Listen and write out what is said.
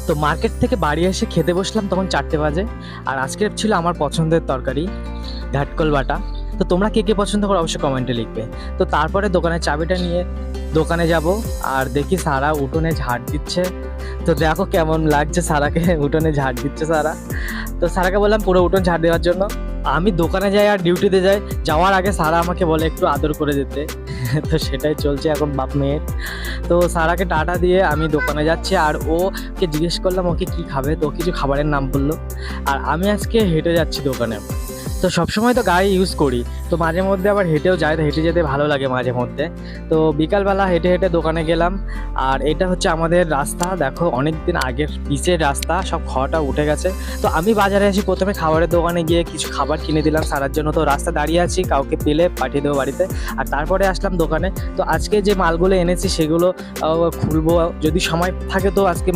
তো মার্কেট থেকে বাড়ি এসে খেতে বসলাম তখন 4টে বাজে। আর আজকের ছিল আমার পছন্দের তরকারি ঘাটকল বাটা। তো তোমরা কে কে পছন্দ করো অবশ্যই কমেন্টে লিখবে। তো তারপরে দোকানের চাবিটা নিয়ে দোকানে যাব আর দেখি সারা উঠোনে ঝাড় দিচ্ছে। তো দেখো কেমন লাগছে সারাকে, উঠোনে ঝাড় দিচ্ছে সারা। তো সারাকে বললাম পুরো উঠোন ঝাড় দেওয়ার জন্য। আমি দোকানে যাই আর ডিউটিতে যাই, যাওয়ার আগে সারা আমাকে বলে একটু আদর করে দিতে। তো সেটাই চলছে এখন বাপ মেয়ের। তো সারাকে টাটা দিয়ে আমি দোকানে যাচ্ছি আর ওকে জিজ্ঞেস করলাম ওকে কি খাবে, তো কিছু খাবারের নাম বললো। আর আমি আজকে হেঁটে যাচ্ছি দোকানে। তো সবসময় তো গাড়ি ইউজ করি, তো মাঝে মধ্যে আবার হেঁটেও যাই, তো হেঁটে যেতে ভালো লাগে মাঝে মধ্যে। তো বিকালবেলা হেঁটে হেঁটে দোকানে গেলাম। আর এটা হচ্ছে আমাদের রাস্তা, দেখো অনেক দিন আগের পিচের রাস্তা, সব খড়টা উঠে গেছে। তো আমি বাজারে আসি, প্রথমে খাবারের দোকানে গিয়ে কিছু খাবার কিনে দিলাম সারার জন্য। তো রাস্তা দাঁড়িয়ে আছি, কাউকে পেলে পাঠিয়ে দেবো বাড়িতে। আর তারপরে আসলাম দোকানে। তো আজকে যে মালগুলো এনেছি সেগুলো খুলবো, যদি সময় থাকে তো আজকে